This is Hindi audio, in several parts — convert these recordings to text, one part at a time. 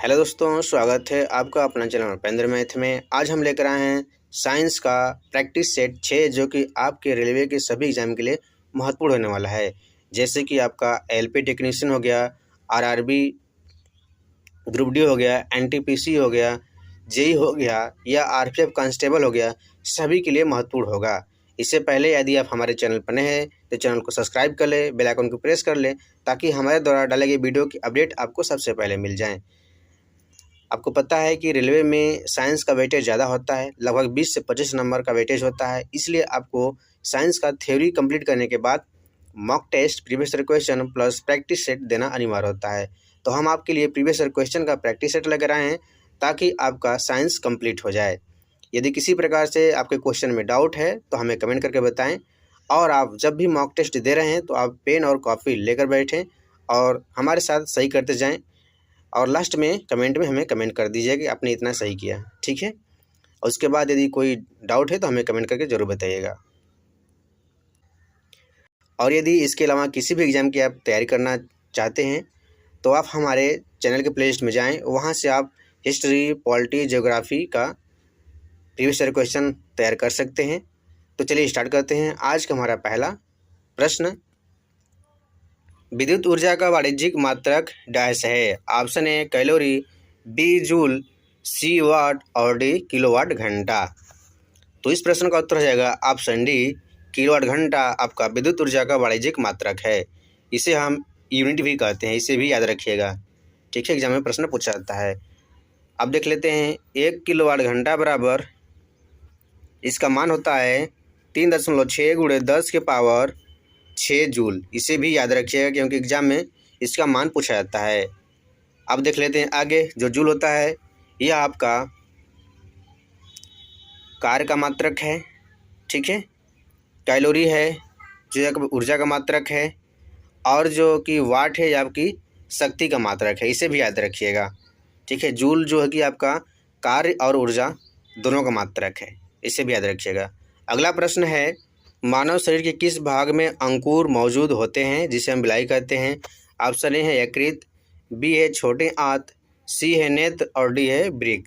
हेलो दोस्तों, स्वागत है आपका अपना चैनल उपेंद्र मैथ में। आज हम लेकर आए हैं साइंस का प्रैक्टिस सेट 6 जो कि आपके रेलवे के सभी एग्जाम के लिए महत्वपूर्ण होने वाला है। जैसे कि आपका एलपी टेक्नीशियन हो गया, आरआरबी ग्रुप डी हो गया, एनटीपीसी हो गया, जेई हो गया या आरपीएफ कांस्टेबल हो गया, सभी के लिए महत्वपूर्ण होगा। इससे पहले यदि आप हमारे चैनल पर नए हैं तो चैनल को सब्सक्राइब कर लें, बेल आइकन को प्रेस कर लें ताकि हमारे द्वारा डाले गए वीडियो की अपडेट आपको सबसे पहले मिल जाएँ। आपको पता है कि रेलवे में साइंस का वेटेज ज़्यादा होता है, लगभग 20 से 25 नंबर का वेटेज होता है। इसलिए आपको साइंस का थ्योरी कंप्लीट करने के बाद mock test, previous year question plus practice set देना अनिवार्य होता है। तो हम आपके लिए प्रीवियस ईयर क्वेश्चन का प्रैक्टिस सेट लेकर आए हैं ताकि आपका साइंस कंप्लीट हो जाए। यदि किसी प्रकार से आपके क्वेश्चन में डाउट है तो हमें कमेंट करके बताएं, और आप जब भी मॉक टेस्ट दे रहे हैं तो आप पेन और कॉपी लेकर बैठें और हमारे साथ सही करते जाएं, और लास्ट में कमेंट में हमें कमेंट कर दीजिए कि आपने इतना सही किया, ठीक है। और उसके बाद यदि कोई डाउट है तो हमें कमेंट करके ज़रूर बताइएगा। और यदि इसके अलावा किसी भी एग्ज़ाम की आप तैयारी करना चाहते हैं तो आप हमारे चैनल के प्लेलिस्ट में जाएं, वहां से आप हिस्ट्री, पॉलिटी, ज्योग्राफी का प्रीवियस ईयर क्वेश्चन तैयार कर सकते हैं। तो चलिए स्टार्ट करते हैं। आज का हमारा पहला प्रश्न, विद्युत ऊर्जा का वाणिज्यिक मात्रक डैश है। Option A calorie, B joule, C watt और डी किलोवाट घंटा। तो इस प्रश्न का उत्तर हो जाएगा ऑप्शन डी, किलोवाट घंटा आपका विद्युत ऊर्जा का वाणिज्यिक मात्रक है। इसे हम यूनिट भी कहते हैं, इसे भी याद रखिएगा, ठीक है। एग्जाम में प्रश्न पूछा जाता है। अब देख लेते हैं, 1 किलोवाट घंटा बराबर इसका मान होता है 3.6 × 10 के पावर 6 जूल। इसे भी याद रखिएगा क्योंकि एग्जाम में इसका मान पूछा जाता है। अब देख लेते हैं आगे, जो जूल होता है यह आपका कार्य का मात्रक है, ठीक है। कैलोरी है जो ऊर्जा का मात्रक है, और जो कि वाट है यह आपकी शक्ति का मात्रक है। इसे भी याद रखिएगा, ठीक है। जूल जो है कि आपका कार्य और ऊर्जा दोनों का मात्रक है, इसे भी याद रखिएगा। अगला प्रश्न है, मानव शरीर के किस भाग में अंकुर मौजूद होते हैं जिसे हम बिलाई कहते हैं। ऑप्शन ए है यकृत, बी है छोटे आंत, सी है नेत्र और डी है वृक्क।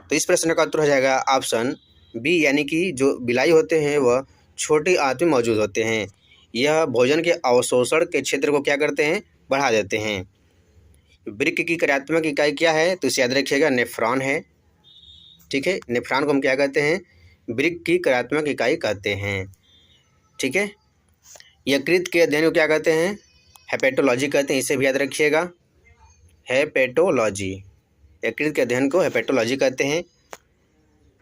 तो इस प्रश्न का उत्तर हो जाएगा ऑप्शन बी, यानी कि जो बिलाई होते हैं वह छोटी आंत में मौजूद होते हैं। यह भोजन के अवशोषण के क्षेत्र को क्या करते हैं, बढ़ा देते हैं। वृक्क की कार्यात्मक इकाई क्या है, तो इसे याद रखिएगा, नेफ्रॉन है, ठीक है। नेफ्रॉन को हम क्या कहते हैं, वृक्क की कार्यात्मक इकाई कहते हैं, ठीक है। यकृत के अध्ययन को क्या कहते हैं, हेपेटोलॉजी कहते हैं। इसे भी याद रखिएगा, हेपेटोलॉजी। यकृत के अध्ययन को हेपेटोलॉजी कहते हैं।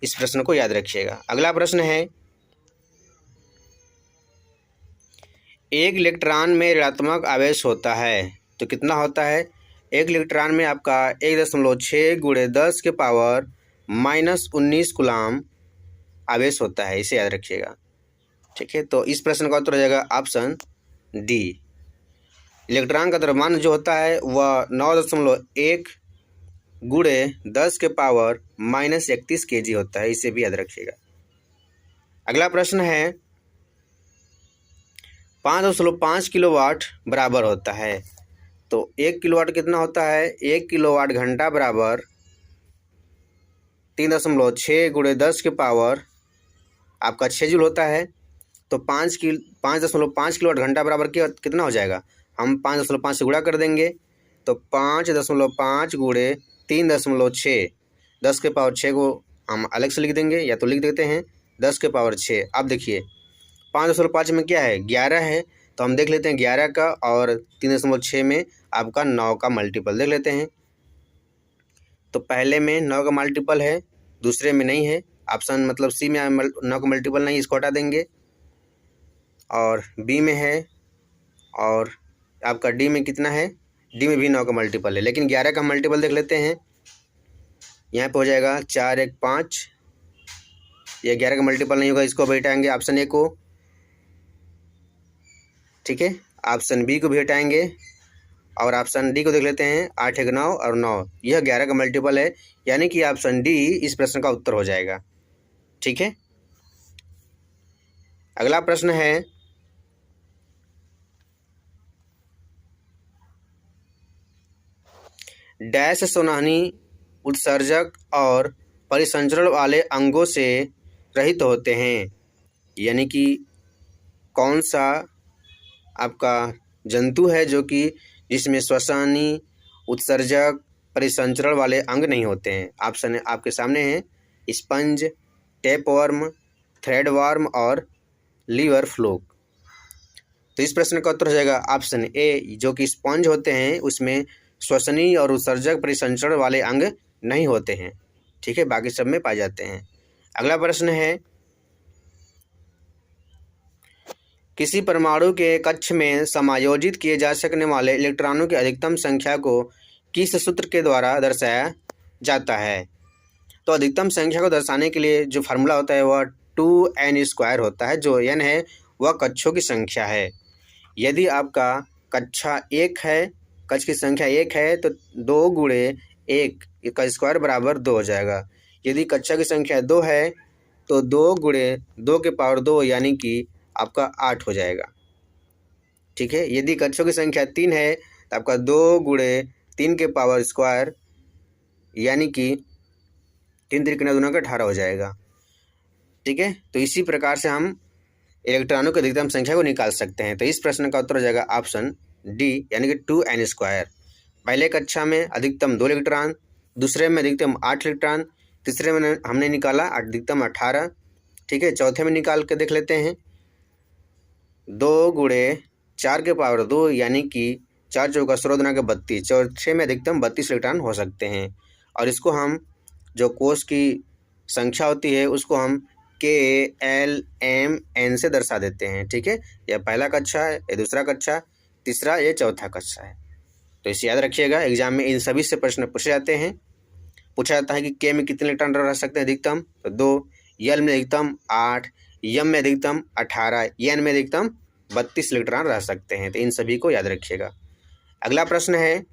इस प्रश्न को याद रखिएगा। अगला प्रश्न है, एक इलेक्ट्रॉन में ऋणात्मक आवेश होता है तो कितना होता है। एक इलेक्ट्रॉन में आपका 1.6 × 10 के पावर -19 कूलाम आवेश होता है। इसे याद रखिएगा, ठीक है। तो इस प्रश्न का उत्तर हो जाएगा ऑप्शन डी। इलेक्ट्रॉन का द्रव्यमान जो होता है वह 9.1 × 10 के पावर -31 kg होता है। इसे भी याद रखिएगा। अगला प्रश्न है, 5.5 किलोवाट बराबर होता है। तो 1 किलोवाट कितना होता है, 1 किलोवाट घंटा बराबर 3.6 × 10 के पावर आपका 6 जूल होता है। तो 5.5 किलोवाट घंटा बराबर कितना हो जाएगा, हम 5.5 से गुणा कर देंगे। तो 5.5 × 3.6, 10 के पावर 6 को हम अलग से लिख देंगे, या तो लिख देते हैं 10 के पावर 6। अब देखिए 5.5 में क्या है, 11 है, तो हम देख लेते हैं 11 का, और 3.6 में आपका 9 का मल्टीपल देख लेते हैं। तो पहले में 9 का मल्टीपल है, दूसरे में नहीं है। ऑप्शन मतलब सी में 9 का मल्टीपल नहीं, इसको हटा देंगे। और बी में है, और आपका डी में कितना है, डी में भी 9 का मल्टीपल है, लेकिन 11 का मल्टीपल देख लेते हैं। यहाँ पे हो जाएगा 4 1 5, ये 11 का मल्टीपल नहीं होगा, इसको भी हटाएंगे ऑप्शन ए को, ठीक है। ऑप्शन बी को भी हटाएंगे, और ऑप्शन डी को देख लेते हैं, 8 1 9 और 9, यह 11 का मल्टीपल है, यानी कि ऑप्शन डी इस प्रश्न का उत्तर हो जाएगा, ठीक है। अगला प्रश्न है, डैश सुनहनी उत्सर्जक और परिसंचरण वाले अंगों से रहित होते हैं। यानी कि कौन सा आपका जंतु है जो कि जिसमें श्वसनी उत्सर्जक परिसंचरण वाले अंग नहीं होते हैं। ऑप्शन आपके सामने हैं स्पंज, टेपवर्म, थ्रेडवर्म और लीवर फ्लूक। तो इस प्रश्न का उत्तर हो जाएगा ऑप्शन ए, जो कि स्पंज होते हैं उसमें श्वसनी और उत्सर्जक परिसंचरण वाले अंग नहीं होते हैं। ठीक है, बाकी सब में पाए जाते हैं। अगला प्रश्न है, किसी परमाणु के कक्ष में समायोजित किए जा सकने वाले इलेक्ट्रॉनों की अधिकतम संख्या को किस सूत्र के द्वारा दर्शाया जाता है? तो अधिकतम संख्या को दर्शाने के लिए जो फार्मूला होता है वह 2n² होता है। जो n है वह कक्षों की संख्या है। यदि आपका कक्षा 1 है, कक्ष की संख्या 1 है तो 2 गुणे 1 का स्क्वायर बराबर 2 हो जाएगा। यदि कक्षा की संख्या 2 है तो 2 गुणे 2 के पावर 2 यानी कि आपका 8 हो जाएगा। ठीक है, यदि कक्षों की संख्या 3 है तो आपका 2 गुणे 3 के पावर स्क्वायर यानी कि 3 त्रिकोण 2 का 18 हो जाएगा। ठीक है, तो इसी प्रकार से हम इलेक्ट्रॉनों की अधिकतम संख्या को निकाल सकते हैं। तो इस प्रश्न का उत्तर हो जाएगा ऑप्शन डी, यानी कि 2n²। पहले कक्षा में अधिकतम 2 इलेक्ट्रॉन, दूसरे में अधिकतम 8 इलेक्ट्रॉन, तीसरे में हमने निकाला अधिकतम 18। ठीक है, चौथे में निकाल के देख लेते हैं। 2 गुणे 4 के पावर 2 यानी कि 4 चौका 16 दुना के 32। चौथे में अधिकतम 32 इलेक्ट्रॉन हो सकते हैं। और इसको हम जो कोष की संख्या होती है उसको हम KLMN से दर्शा देते हैं। ठीक है, यह पहला कक्षा है, ये दूसरा कक्षा, तीसरा ये चौथा कक्षा है। तो इसे याद रखिएगा, एग्जाम में इन सभी से प्रश्न पूछे जाते हैं। पूछा जाता है कि K में कितने इलेक्ट्रॉन रह सकते हैं अधिकतम, तो 2, L में अधिकतम 8, M में अधिकतम 18, N में अधिकतम 32 इलेक्ट्रॉन रह सकते हैं। तो इन सभी को याद रखिएगा। अगला प्रश्न है,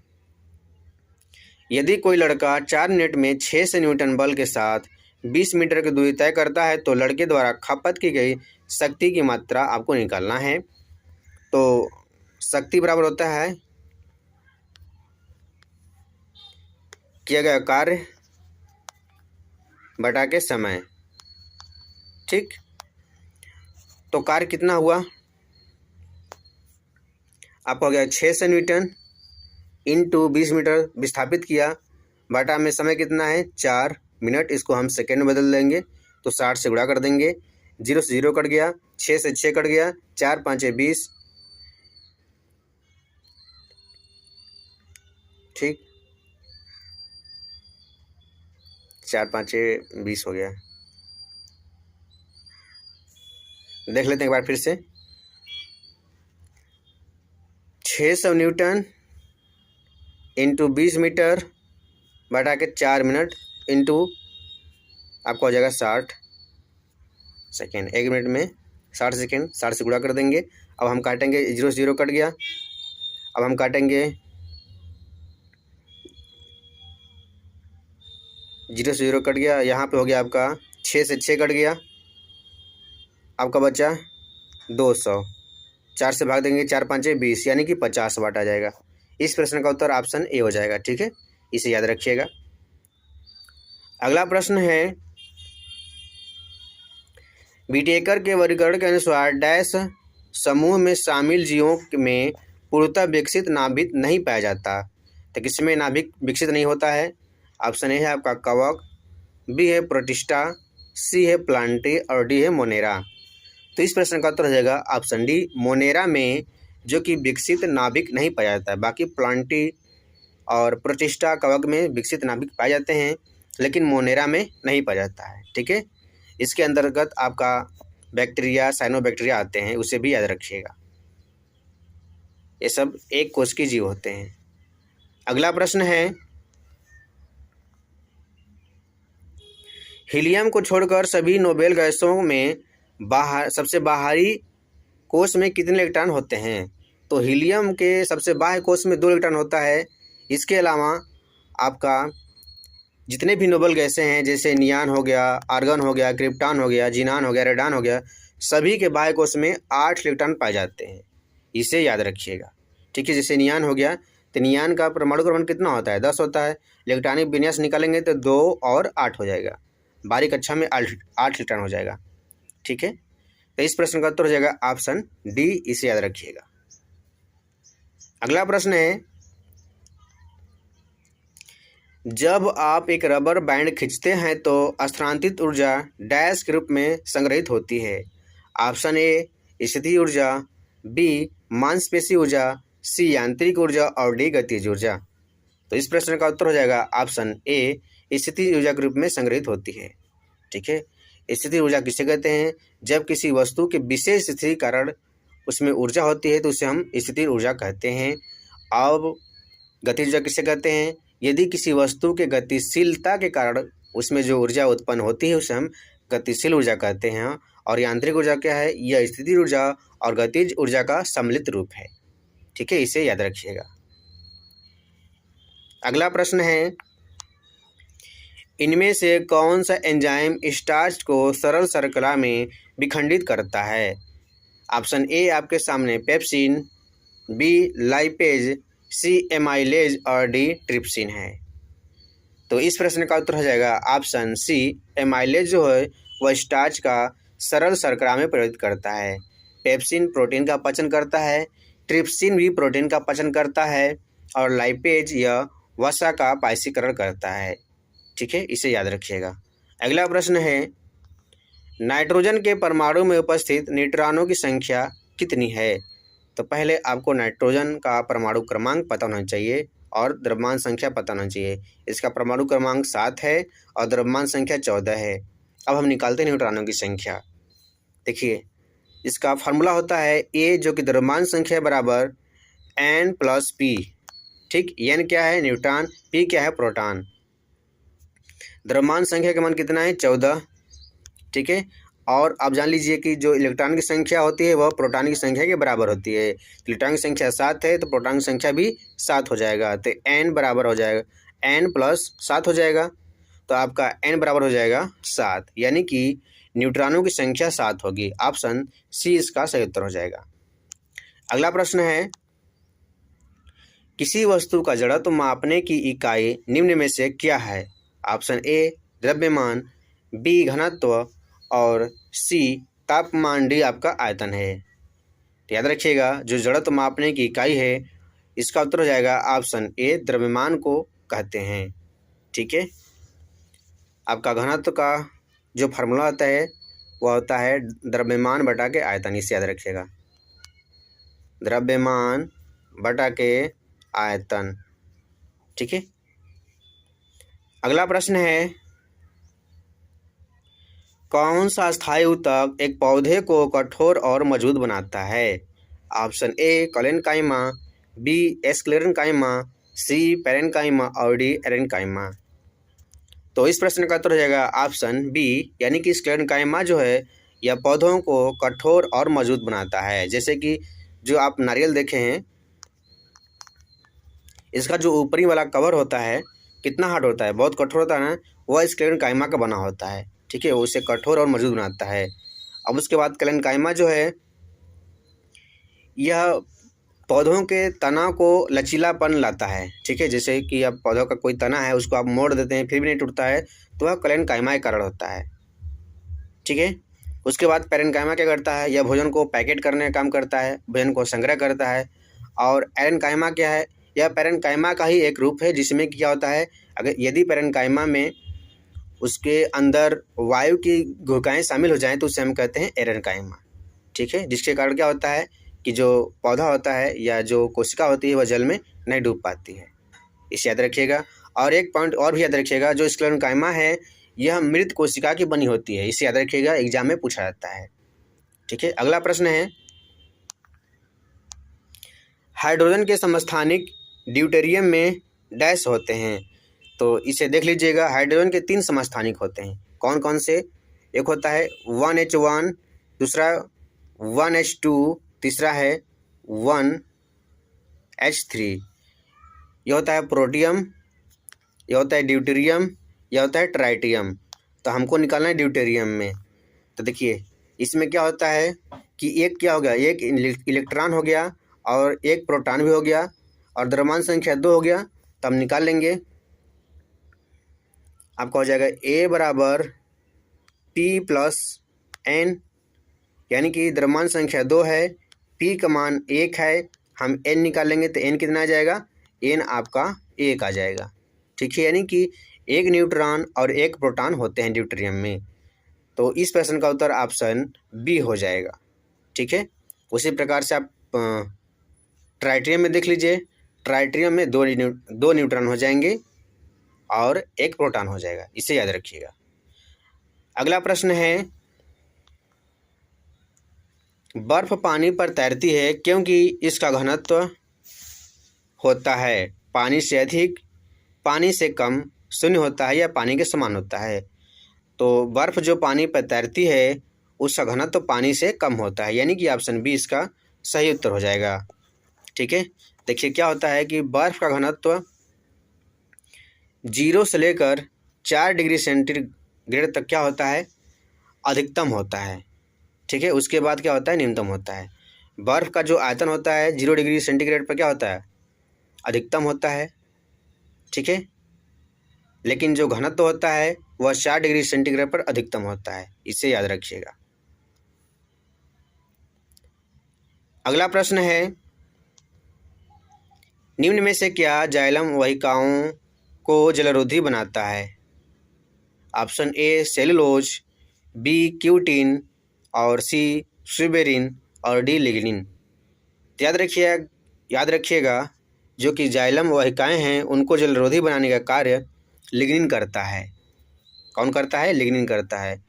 यदि कोई लड़का 4 मिनट में 6 न्यूटन बल के साथ 20 मीटर की दूरी तय करता है तो लड़के द्वारा खपत की गई शक्ति की मात्रा आपको निकालना है। तो शक्ति बराबर होता है किया गया कार्य बटा के समय। ठीक, तो कार्य कितना हुआ आपको, हो गया 600 न्यूटन इंटू 20 मीटर विस्थापित किया, बटा में समय कितना है 4 मिनट। इसको हम सेकेंड में बदल देंगे तो 60 से गुणा कर देंगे। 0 से 0 कट गया, 6 से 6 कट गया, 4 5 20। ठीक, 4 5 20 हो गया। देख लेते हैं एक बार फिर से। 600 न्यूटन इंटू 20 मीटर बटा के 4 मिनट इंटू आपको हो जाएगा 60 सेकेंड। 1 मिनट में 60 सेकेंड, 60 से गुणा कर देंगे। अब हम काटेंगे, 0 से 0 कट गया। अब हम काटेंगे 0 से 0 कट गया, यहाँ पे हो गया आपका 6 से 6 कट गया, आपका बचा 200। 4 से भाग देंगे, 4 5 20 यानी कि 50 वाट आ जाएगा। इस प्रश्न का उत्तर ऑप्शन ए हो जाएगा। ठीक है, इसे याद रखिएगा। अगला प्रश्न है, विटेकर के वर्गीकरण के अनुसार डैश समूह में शामिल जीवों में पूर्णतः विकसित नाभिक नहीं पाया जाता। तो किसमें नाभिक विकसित नहीं होता है? ऑप्शन ए है आपका कवक, बी है प्रोटिस्टा, सी है प्लांटी और डी है मोनेरा। तो इस प्रश्न का उत्तर हो जाएगा ऑप्शन डी, मोनेरा में जो कि विकसित नाभिक नहीं पाया जाता है। बाकी प्लांटी और प्रोटिस्टा कवक में विकसित नाभिक पाए जाते हैं, लेकिन मोनेरा में नहीं पाया जाता है। ठीक है, इसके अंतर्गत आपका बैक्टीरिया, साइनोबैक्टीरिया आते हैं, उसे भी याद रखिएगा। ये सब एक कोश के जीव होते हैं। अगला प्रश्न है, हीलियम को छोड़कर सभी नोबेल गैसों में सबसे बाहरी कोश में कितने इलेक्ट्रॉन होते हैं? तो हीलियम के सबसे बाहरी कोश में 2 इलेक्ट्रॉन होता है। इसके अलावा आपका जितने भी नोबेल गैसें हैं, जैसे नियान हो गया, आर्गन हो गया, क्रिप्टॉन हो गया, जीनान हो गया, रेडान हो गया, सभी के बाह्य कोश में 8 इलेक्ट्रॉन पाए जाते हैं। इसे याद रखिएगा। ठीक है, जैसे नियान हो गया तो नियान का परमाणु क्रमांक कितना होता है? 10 होता है। इलेक्ट्रॉनिक विन्यास निकालेंगे तो 2 और 8 हो जाएगा। बारीक कक्षा में 8 इलेक्ट्रॉन हो जाएगा। ठीक है, तो इस प्रश्न का उत्तर हो जाएगा ऑप्शन डी, इसे याद रखिएगा। अगला प्रश्न है, जब आप एक रबर बैंड खींचते हैं तो स्थानांतरित ऊर्जा डैश के रूप में संग्रहित होती है। ऑप्शन ए स्थितिज ऊर्जा, बी मांसपेशी ऊर्जा, सी यांत्रिक ऊर्जा और डी गतिज ऊर्जा। तो इस प्रश्न का उत्तर हो जाएगा ऑप्शन ए, स्थितिज ऊर्जा के रूप में संग्रहित होती है। ठीक है, स्थितिज ऊर्जा किसे कहते हैं? जब किसी वस्तु के विशेष स्थिति के कारण उसमें ऊर्जा होती है तो उसे हम स्थितिज ऊर्जा कहते हैं। अब गतिज ऊर्जा किसे कहते हैं? यदि किसी वस्तु के गतिशीलता के कारण उसमें जो ऊर्जा उत्पन्न होती है उसे हम गतिशील ऊर्जा कहते हैं। और यांत्रिक ऊर्जा क्या है? यह स्थितिज ऊर्जा और गतिज ऊर्जा का सम्मिलित रूप है। ठीक है, इसे याद रखिएगा। अगला प्रश्न है, इनमें से कौन सा एंजाइम स्टार्च को सरल शर्करा में विखंडित करता है? ऑप्शन ए आपके सामने पेप्सिन, बी लाइपेज, सी एमाइलेज और डी ट्रिप्सिन है। तो इस प्रश्न का उत्तर हो जाएगा ऑप्शन सी, एमाइलेज जो है वह स्टार्च का सरल शर्करा में परिवर्तित करता है। पेप्सिन प्रोटीन का पचन करता है, ट्रिप्सिन भी प्रोटीन का पचन करता है और लाइपेज यह वसा का पाइसीकरण करता है। ठीक है, इसे याद रखिएगा। अगला प्रश्न है, नाइट्रोजन के परमाणु में उपस्थित न्यूट्रॉनों की संख्या कितनी है? तो पहले आपको नाइट्रोजन का परमाणु क्रमांक पता होना चाहिए और द्रव्यमान संख्या पता होना चाहिए। इसका परमाणु क्रमांक 7 है और द्रव्यमान संख्या 14 है। अब हम निकालते हैं न्यूट्रॉनों की संख्या। देखिए, इसका फार्मूला होता है ए, जो कि द्रव्यमान संख्या बराबर n+p। ठीक, n क्या है? न्यूट्रॉन, p क्या है? प्रोटॉन। द्रव्यमान संख्या का मान कितना है? 14। ठीक है, और आप जान लीजिए कि जो इलेक्ट्रॉन की संख्या होती है वह प्रोटॉन की संख्या के बराबर होती है। इलेक्ट्रॉन की संख्या 7 है तो प्रोटॉन की संख्या भी 7 हो जाएगा। तो n बराबर हो जाएगा n+7 हो जाएगा। तो आपका n बराबर हो जाएगा 7, यानी कि न्यूट्रॉनों की संख्या 7 होगी। ऑप्शन सी इसका सही उत्तर हो जाएगा। अगला प्रश्न है, किसी वस्तु का जड़त्व मापने की इकाई निम्न में से क्या है? ऑप्शन ए द्रव्यमान, बी घनत्व और सी तापमान, डी आपका आयतन है। तो याद रखिएगा, जो जड़त्व मापने की इकाई है इसका उत्तर हो जाएगा ऑप्शन ए, द्रव्यमान को कहते हैं। ठीक है, आपका घनत्व का जो फार्मूला होता है वह होता है द्रव्यमान बटा के आयतन, इसे याद रखिएगा, द्रव्यमान बटा के आयतन। ठीक है, अगला प्रश्न है, कौन सा स्थायी ऊतक एक पौधे को कठोर और मजबूत बनाता है? Option A collenchyma, B sclerenchyma, C parenchyma और डी एरेनकाइमा। तो इस प्रश्न का उत्तर हो जाएगा ऑप्शन बी, यानी कि स्क्लेरेनकाइमा जो है यह पौधों को कठोर और मजबूत बनाता है। जैसे कि जो आप नारियल देखे हैं, इसका जो ऊपरी वाला कवर होता है कितना हार्ड होता है? बहुत कठोर होता है ना, वह स्क्लेरेनकाइमा का बना होता है। ठीक है, उसे कठोर और मजबूत बनाता है। अब उसके बाद कॉलेनकाइमा जो है यह पौधों के तना को लचीलापन लाता है। ठीक है, जैसे कि अब पौधों का कोई तना है उसको आप मोड़ देते हैं फिर भी नहीं टूटता है, तो वह कॉलेनकाइमा के कारण होता है। ठीक है, उसके बाद पेरेनकाइमा क्या करता है? यह भोजन को पैकेट करने का काम करता है, भोजन को संग्रह करता है। और एरेनकाइमा क्या है? यह पेरेनकाइमा का ही एक रूप है, जिसमें क्या होता है, अगर यदि पेरेनकाइमा में उसके अंदर वायु की गुहिकाएँ शामिल हो जाएँ तो उसे हम कहते हैं एरेनकाइमा। ठीक है, जिसके कारण क्या होता है कि जो पौधा होता है या जो कोशिका होती है वह जल में नहीं डूब पाती है। इसे याद रखिएगा। और एक पॉइंट और भी याद रखिएगा, जो स्क्लेरेनकाइमा है यह मृत कोशिका की बनी होती है। इसे याद रखिएगा, एग्जाम में पूछा जाता है। ठीक है, अगला प्रश्न है, हाइड्रोजन के समस्थानिक ड्यूटेरियम में डैश होते हैं? तो इसे देख लीजिएगा, हाइड्रोजन के 3 समस्थानिक होते हैं। कौन कौन से? एक होता है 1H1, दूसरा 1H2, तीसरा है 1H3। यह होता है प्रोटियम, यह होता है ड्यूटेरियम, यह होता है ट्राइटियम। तो हमको निकालना है ड्यूटेरियम में। तो देखिए, इसमें क्या होता है कि एक क्या हो गया, एक इलेक्ट्रॉन हो गया और एक प्रोटॉन भी हो गया और द्रव्यमान संख्या 2 हो गया, तो हम निकाल लेंगे। आपका हो जाएगा A बराबर P प्लस N, यानी कि द्रव्यमान संख्या 2 है, P का मान 1 है, हम N निकाल लेंगे तो N कितना आ जाएगा, N आपका 1 आ जाएगा। ठीक है, यानी कि 1 न्यूट्रॉन और 1 प्रोटॉन होते हैं ड्यूटेरियम में। तो इस प्रश्न का उत्तर ऑप्शन बी हो जाएगा। ठीक है, उसी प्रकार से आप ट्राइटियम में देख लीजिए। ट्राइटियम में 2 न्यूट्रॉन हो जाएंगे और 1 प्रोटॉन हो जाएगा, इसे याद रखिएगा। अगला प्रश्न है, बर्फ पानी पर तैरती है क्योंकि इसका घनत्व होता है पानी से अधिक, पानी से कम, शून्य होता है या पानी के समान होता है। तो बर्फ जो पानी पर तैरती है उसका घनत्व पानी से कम होता है, यानी कि ऑप्शन बी इसका सही उत्तर हो जाएगा। ठीक है, देखिए क्या होता है कि बर्फ का घनत्व 0 से लेकर 4 डिग्री सेंटीग्रेड तक क्या होता है, अधिकतम होता है। ठीक है, उसके बाद क्या होता है, न्यूनतम होता है। बर्फ का जो आयतन होता है 0 डिग्री सेंटीग्रेड पर क्या होता है, अधिकतम होता है। ठीक है, लेकिन जो घनत्व होता है वह 4 डिग्री सेंटीग्रेड पर अधिकतम होता है, इसे याद रखिएगा। अगला प्रश्न है, निम्न में से क्या जाइलम वाहिकाओं को जलरोधी बनाता है। Option A cellulose, B cutin और सी सुबेरिन और डी लिग्निन। याद रखिएगा जो कि जाइलम वाहिकाएं हैं उनको जलरोधी बनाने का कार्य लिग्निन करता है। कौन करता है, लिग्निन करता है।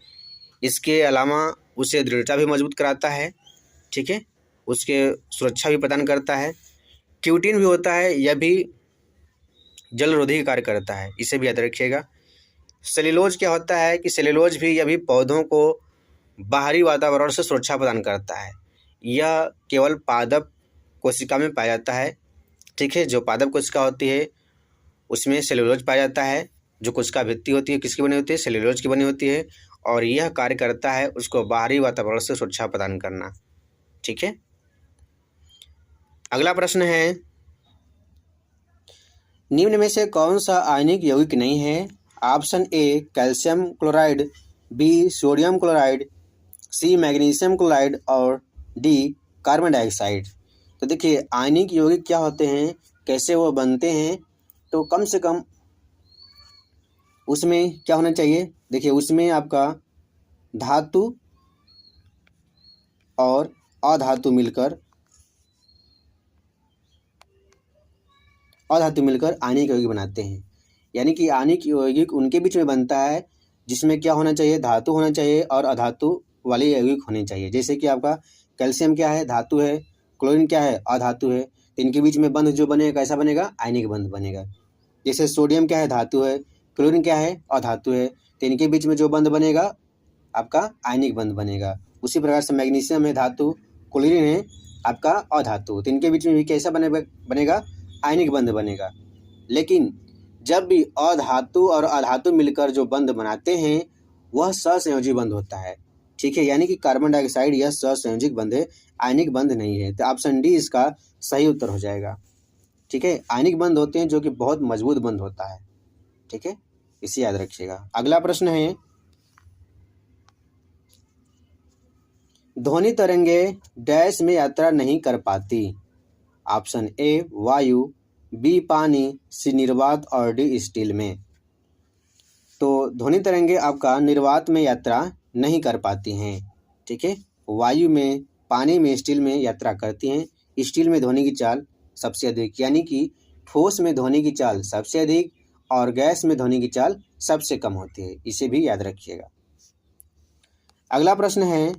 इसके अलावा उसे दृढ़ता भी मजबूत कराता है। ठीक है, उसके सुरक्षा भी प्रदान करता है। क्यूटिन भी होता है, यह भी जलरोधी का कार्य करता है, इसे भी याद रखिएगा। सेलुलोज क्या होता है कि सेलुलोज भी यह भी पौधों को बाहरी वातावरण से सुरक्षा प्रदान करता है। यह केवल पादप कोशिका में पाया जाता है। ठीक है, जो पादप कोशिका होती है उसमें सेलुलोज पाया जाता है। जो कोशिका भित्ति होती है किसकी बनी होती है, सेलुलोज की बनी होती है, और यह कार्य करता है उसको बाहरी वातावरण से सुरक्षा प्रदान करना। ठीक है, अगला प्रश्न है, निम्न में से कौन सा आयनिक यौगिक नहीं है। Option A calcium chloride, B sodium chloride, C magnesium chloride और डी कार्बन डाइऑक्साइड। तो देखिए आयनिक यौगिक क्या होते हैं, कैसे वो बनते हैं, तो कम से कम उसमें क्या होना चाहिए, देखिए उसमें आपका धातु और अधातु मिलकर आयनिक यौगिक बनाते हैं। यानी कि आयनिक यौगिक उनके बीच में बनता है जिसमें क्या होना चाहिए, धातु होना चाहिए और अधातु वाले यौगिक होने चाहिए। जैसे कि आपका कैल्शियम क्या है, धातु है, क्लोरीन क्या है, अधातु है, तो इनके बीच में बंध जो बनेगा कैसा बनेगा, आयनिक बंध बनेगा। जैसे सोडियम क्या है, धातु है, क्लोरीन क्या है, अधातु है, तो इनके बीच में जो बंध बनेगा आपका आयनिक बंध बनेगा। उसी प्रकार से मैग्नीशियम है धातु, क्लोरीन है आपका अधातु, तो इनके बीच में भी कैसा बनेगा, आयनिक बंध बनेगा। लेकिन जब भी अधातु और अधातु मिलकर जो बंध बनाते हैं वह सहसंयोजी बंध होता है। ठीक है, यानी कि कार्बन डाइऑक्साइड यह सहसंयोजिक बंध है, आयनिक बंध नहीं है। तो ऑप्शन डी इसका सही उत्तर हो जाएगा। ठीक है, आयनिक बंध होते हैं जो कि बहुत मजबूत बंध होता है। ठीक है, इसे याद रखिएगा। अगला प्रश्न है, ध्वनि तरंगे डैश में यात्रा नहीं कर पाती। ऑप्शन ए वायु, बी पानी, सी निर्वात और डी स्टील में। तो ध्वनि तरंगे आपका निर्वात में यात्रा नहीं कर पाती हैं। ठीक है, वायु में, पानी में, स्टील में यात्रा करती हैं। स्टील में ध्वनि की चाल सबसे अधिक, यानी कि ठोस में ध्वनि की चाल सबसे अधिक और गैस में ध्वनि की चाल सबसे कम होती है, इसे भी याद रखिएगा। अगला प्रश्न है,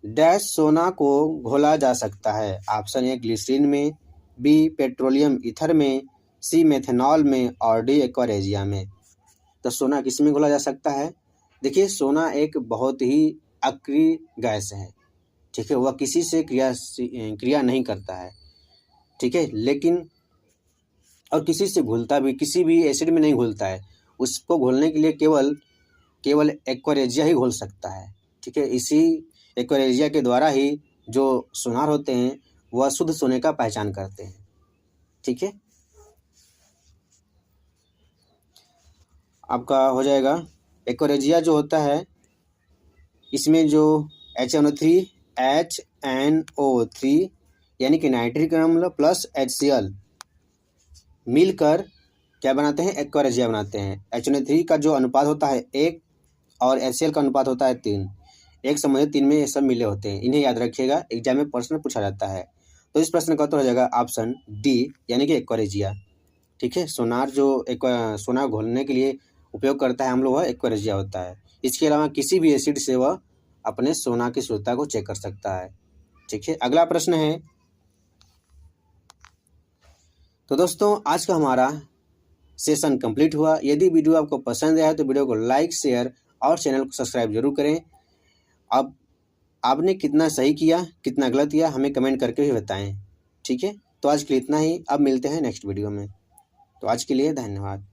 डैश सोना को घोला जा सकता है। ऑप्शन ए ग्लिसरीन में, बी पेट्रोलियम ईथर में, सी मेथनॉल में और डी एक्वारेजिया में। तो सोना किस में घोला जा सकता है, देखिए सोना एक बहुत ही अक्रिय गैस है। ठीक है, वह किसी से क्रिया नहीं करता है। ठीक है, लेकिन और किसी से घुलता भी, किसी भी एसिड में नहीं घुलता है। उसको घोलने के लिए केवल एक्वारेजिया ही घोल सकता है। ठीक है, इसी एक्वारेजिया के द्वारा ही जो सोनार होते हैं वह शुद्ध सोने का पहचान करते हैं। ठीक है, आपका हो जाएगा एक्वारेजिया जो होता है इसमें जो HNO3 यानी कि नाइट्रिक अम्ल प्लस HCl मिलकर क्या बनाते हैं, एक्वारेजिया बनाते हैं। HNO3 का जो अनुपात होता है 1 और HCl का अनुपात होता है 3, 1:3 में ये सब मिले होते हैं। इन्हें याद रखिएगा, एग्जाम में प्रश्न पूछा जाता है। तो इस प्रश्न का उत्तर हो जाएगा ऑप्शन डी यानी कि एक्वारेजिया। ठीक है, सोनार जो सोना घोलने के लिए उपयोग करता है हम लोग, वह एक्वारेजिया होता है। इसके अलावा किसी भी एसिड से वह अपने सोना की शुद्धता को चेक कर सकता है। ठीक है, अगला प्रश्न है, तो दोस्तों आज का हमारा सेशन कंप्लीट हुआ। यदि वीडियो आपको पसंद आया तो वीडियो को लाइक, शेयर और चैनल को सब्सक्राइब जरूर करें। अब आपने कितना सही किया, कितना गलत किया, हमें कमेंट करके भी बताएं। ठीक है, तो आज के लिए इतना ही। अब मिलते हैं नेक्स्ट वीडियो में। तो आज के लिए धन्यवाद।